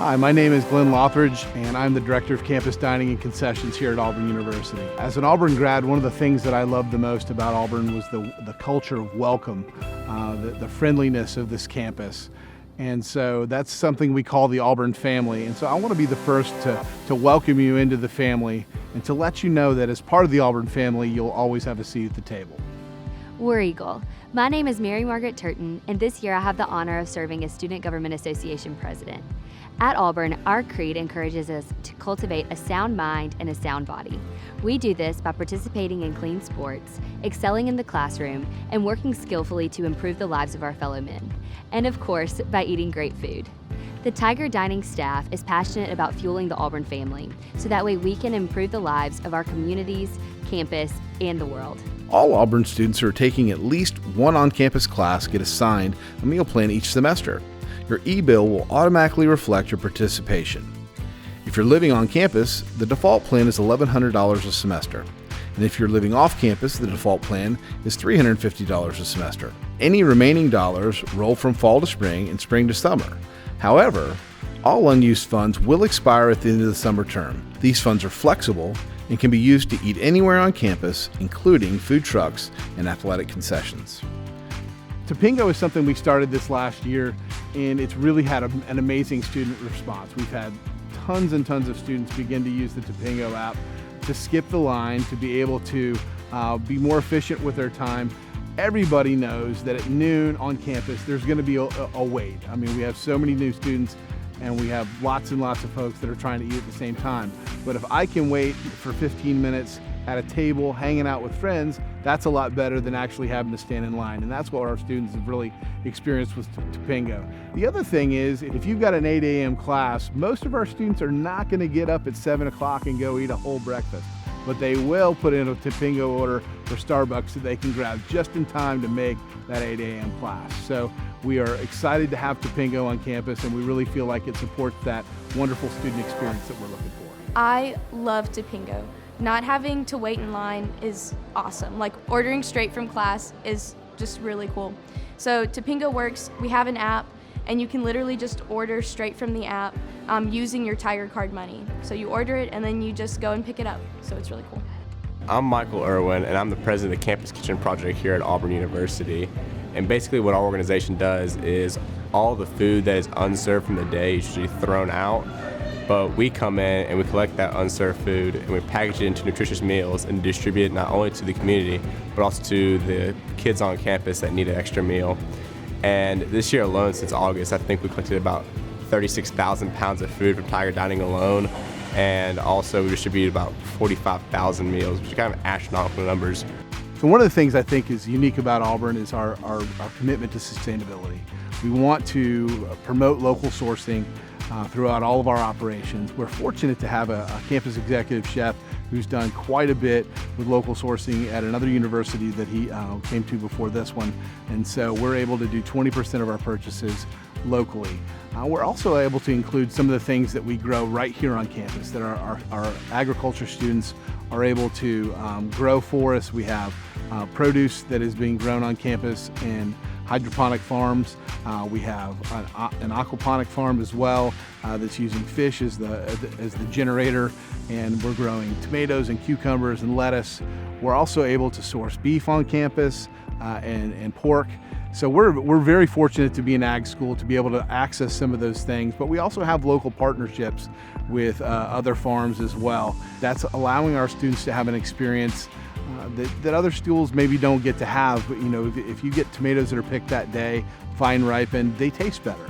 Hi, my name is Glenn Lothridge, and I'm the Director of Campus Dining and Concessions here at Auburn University. As an Auburn grad, one of the things that I loved the most about Auburn was the culture of welcome, the friendliness of this campus. And so that's something we call the Auburn family. And so I want to be the first to welcome you into the family and to let you know that as part of the Auburn family, you'll always have a seat at the table. War Eagle. My name is Mary Margaret Turton, and this year I have the honor of serving as Student Government Association President. At Auburn, our creed encourages us to cultivate a sound mind and a sound body. We do this by participating in clean sports, excelling in the classroom, and working skillfully to improve the lives of our fellow men. And of course, by eating great food. The Tiger Dining staff is passionate about fueling the Auburn family, so that way we can improve the lives of our communities, campus, and the world. All Auburn students who are taking at least one on-campus class get assigned a meal plan each semester. Your e-bill will automatically reflect your participation. If you're living on campus, the default plan is $1,100 a semester. And if you're living off campus, the default plan is $350 a semester. Any remaining dollars roll from fall to spring and spring to summer. However, all unused funds will expire at the end of the summer term. These funds are flexible and can be used to eat anywhere on campus, including food trucks and athletic concessions. Topingo is something we started this last year, and it's really had an amazing student response. We've had tons and tons of students begin to use the Topingo app to skip the line, to be able to be more efficient with their time. Everybody knows that at noon on campus, there's going to be a wait. I mean, we have so many new students, and we have lots and lots of folks that are trying to eat at the same time. But if I can wait for 15 minutes at a table, hanging out with friends, that's a lot better than actually having to stand in line. And that's what our students have really experienced with Topingo. The other thing is, if you've got an 8 a.m. class, most of our students are not going to get up at 7 o'clock and go eat a whole breakfast. But they will put in a Topingo order for Starbucks so they can grab just in time to make that 8 a.m. class. So we are excited to have Topingo on campus, and we really feel like it supports that wonderful student experience that we're looking for. I love Topingo. Not having to wait in line is awesome. Like, ordering straight from class is just really cool. So Topingo works, we have an app, and you can literally just order straight from the app using your Tiger Card money. So you order it and then you just go and pick it up. So it's really cool. I'm Michael Irwin, and I'm the president of the Campus Kitchen Project here at Auburn University. And basically what our organization does is all the food that is unserved from the day is usually thrown out. But we come in and we collect that unserved food and we package it into nutritious meals and distribute it not only to the community, but also to the kids on campus that need an extra meal. And this year alone, since August, I think we collected about 36,000 pounds of food from Tiger Dining alone. And also we distributed about 45,000 meals, which are kind of astronomical numbers. So one of the things I think is unique about Auburn is our commitment to sustainability. We want to promote local sourcing throughout all of our operations. We're fortunate to have a campus executive chef who's done quite a bit with local sourcing at another university that he came to before this one. And so we're able to do 20% of our purchases locally. We're also able to include some of the things that we grow right here on campus that our agriculture students are able to grow for us. We have produce that is being grown on campus and hydroponic farms. We have an aquaponic farm as well that's using fish as the generator, and we're growing tomatoes and cucumbers and lettuce. We're also able to source beef on campus and pork. So we're very fortunate to be an ag school to be able to access some of those things, but we also have local partnerships with other farms as well. That's allowing our students to have an experience that other schools maybe don't get to have. You know, if you get tomatoes that are picked that day, fine ripened, they taste better.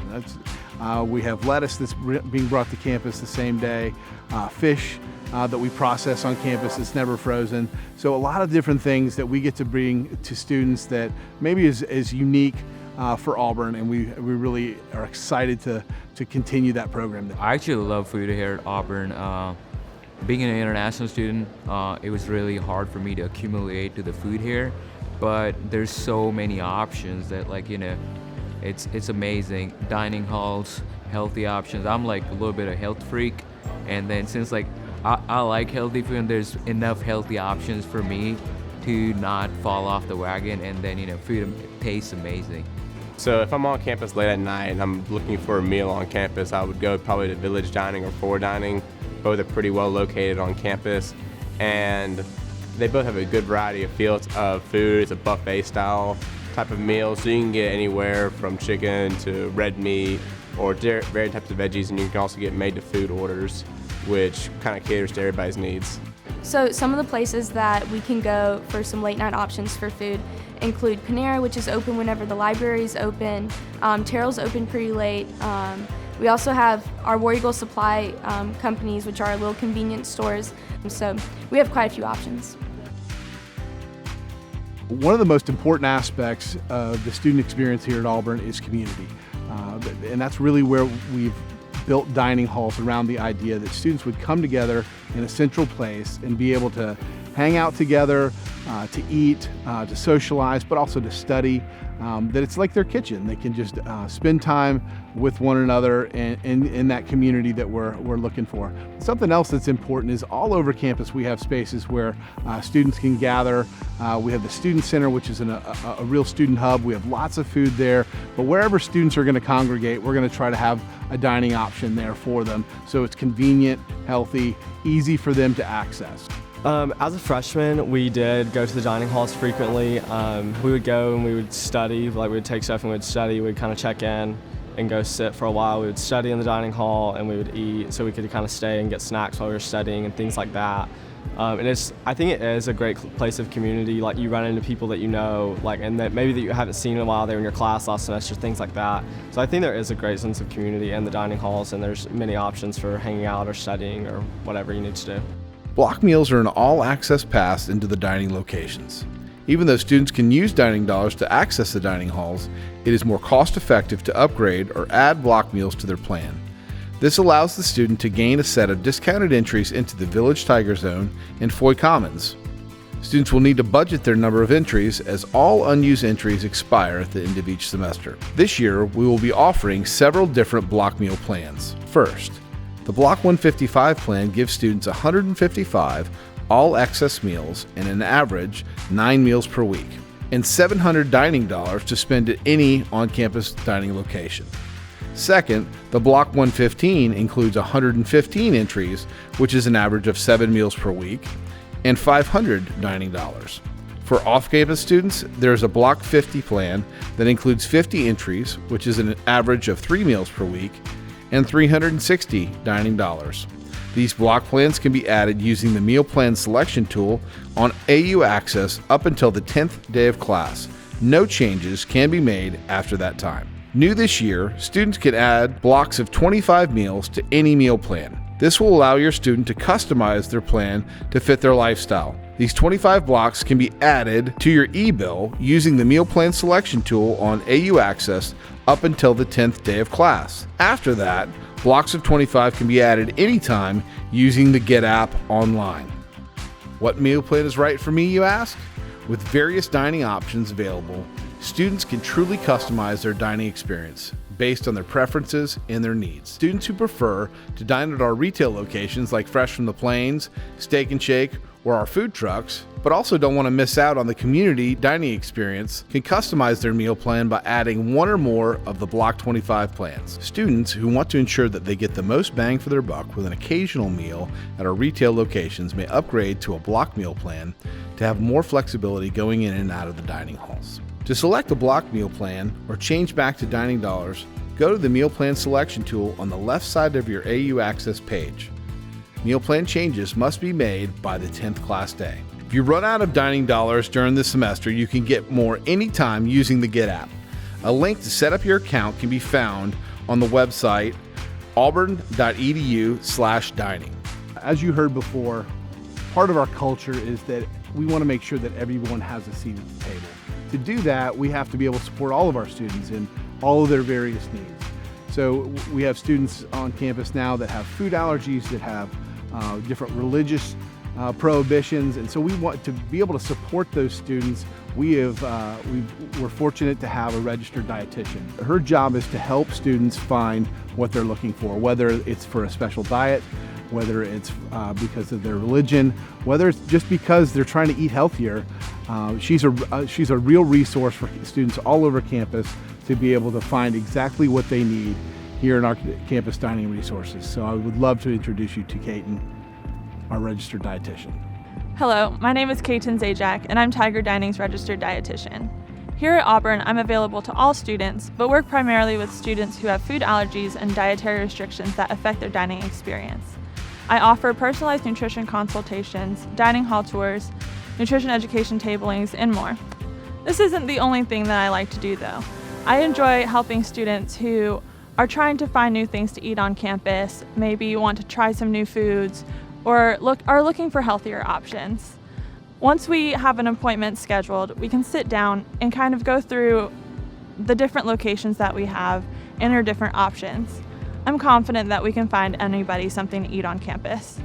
We have lettuce that's being brought to campus the same day, fish that we process on campus that's never frozen. So a lot of different things that we get to bring to students that maybe is unique for Auburn, and we really are excited to continue that program. I actually love food here at Auburn. Being an international student, it was really hard for me to accumulate to the food here, but there's so many options that, like, you know, it's amazing. Dining halls, healthy options. I'm like a little bit of a health freak, and then since like I like healthy food and there's enough healthy options for me to not fall off the wagon, and then, you know, food tastes amazing. So if I'm on campus late at night and I'm looking for a meal on campus, I would go probably to Village Dining or Forward Dining. Both are pretty well located on campus, and they both have a good variety of fields of food. It's a buffet style type of meal, so you can get anywhere from chicken to red meat or various types of veggies, and you can also get made to food orders, which kind of caters to everybody's needs. So some of the places that we can go for some late night options for food include Panera, which is open whenever the library is open. Terrell's open pretty late. We also have our War Eagle Supply companies, which are little convenience stores. So we have quite a few options. One of the most important aspects of the student experience here at Auburn is community. And that's really where we've built dining halls around the idea that students would come together in a central place and be able to hang out together, to eat, to socialize, but also to study. That it's like their kitchen. They can just spend time with one another in that community that we're looking for. Something else that's important is all over campus we have spaces where students can gather. We have the Student Center, which is a real student hub. We have lots of food there, but wherever students are going to congregate, we're going to try to have a dining option there for them, so it's convenient, healthy, easy for them to access. As a freshman, we did go to the dining halls frequently. We would go and we would study, like we would take stuff and we would study. We'd kind of check in and go sit for a while. We would study in the dining hall and we would eat, so we could kind of stay and get snacks while we were studying and things like that. And I think it is a great place of community. Like, you run into people that you know, like, and that maybe that you haven't seen in a while. They were in your class last semester, things like that. So I think there is a great sense of community in the dining halls, and there's many options for hanging out or studying or whatever you need to do. Block meals are an all-access pass into the dining locations. Even though students can use dining dollars to access the dining halls, it is more cost-effective to upgrade or add block meals to their plan. This allows the student to gain a set of discounted entries into the Village Tiger Zone and Foy Commons. Students will need to budget their number of entries, as all unused entries expire at the end of each semester. This year, we will be offering several different block meal plans. First, the Block 155 plan gives students 155 all-access meals and an average 9 meals per week, and $700 dining dollars to spend at any on-campus dining location. Second, the Block 115 includes 115 entries, which is an average of 7 meals per week, and $500 dining dollars. For off-campus students, there's a Block 50 plan that includes 50 entries, which is an average of 3 meals per week, and $360 dining dollars. These block plans can be added using the Meal Plan Selection tool on AU Access up until the 10th day of class. No changes can be made after that time. New this year, students can add blocks of 25 meals to any meal plan. This will allow your student to customize their plan to fit their lifestyle. These 25 blocks can be added to your e-bill using the Meal Plan Selection tool on AU Access up until the 10th day of class. After that, blocks of 25 can be added anytime using the Get app online. What meal plan is right for me, you ask? With various dining options available, students can truly customize their dining experience based on their preferences and their needs. Students who prefer to dine at our retail locations like Fresh from the Plains, Steak and Shake, or our food trucks, but also don't want to miss out on the community dining experience, can customize their meal plan by adding one or more of the Block 25 plans. Students who want to ensure that they get the most bang for their buck with an occasional meal at our retail locations may upgrade to a block meal plan to have more flexibility going in and out of the dining halls. To select a block meal plan or change back to dining dollars, go to the Meal Plan Selection tool on the left side of your AU Access page. Meal plan changes must be made by the 10th class day. If you run out of dining dollars during the semester, you can get more anytime using the Get app. A link to set up your account can be found on the website auburn.edu/dining. As you heard before, part of our culture is that we want to make sure that everyone has a seat at the table. To do that, we have to be able to support all of our students in all of their various needs. So we have students on campus now that have food allergies, that have different religious prohibitions, and so we want to be able to support those students. We're fortunate to have a registered dietitian. Her job is to help students find what they're looking for, whether it's for a special diet, whether it's because of their religion, whether it's just because they're trying to eat healthier. She's a real resource for students all over campus to be able to find exactly what they need here in our campus dining resources. So I would love to introduce you to Kaiten, our registered dietitian. Hello, my name is Kaiten Zajac, and I'm Tiger Dining's registered dietitian. Here at Auburn, I'm available to all students, but work primarily with students who have food allergies and dietary restrictions that affect their dining experience. I offer personalized nutrition consultations, dining hall tours, nutrition education tablings, and more. This isn't the only thing that I like to do though. I enjoy helping students who are trying to find new things to eat on campus, maybe want to try some new foods, or are looking for healthier options. Once we have an appointment scheduled, we can sit down and kind of go through the different locations that we have and our different options. I'm confident that we can find anybody something to eat on campus.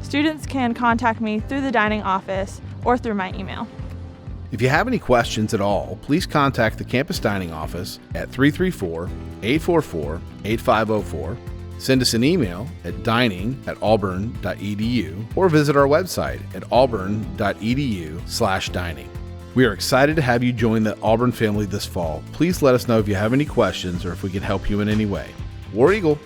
Students can contact me through the dining office or through my email. If you have any questions at all, please contact the campus dining office at 334-844-8504. Send us an email at dining@auburn.edu or visit our website at auburn.edu/dining. We are excited to have you join the Auburn family this fall. Please let us know if you have any questions or if we can help you in any way. War Eagle.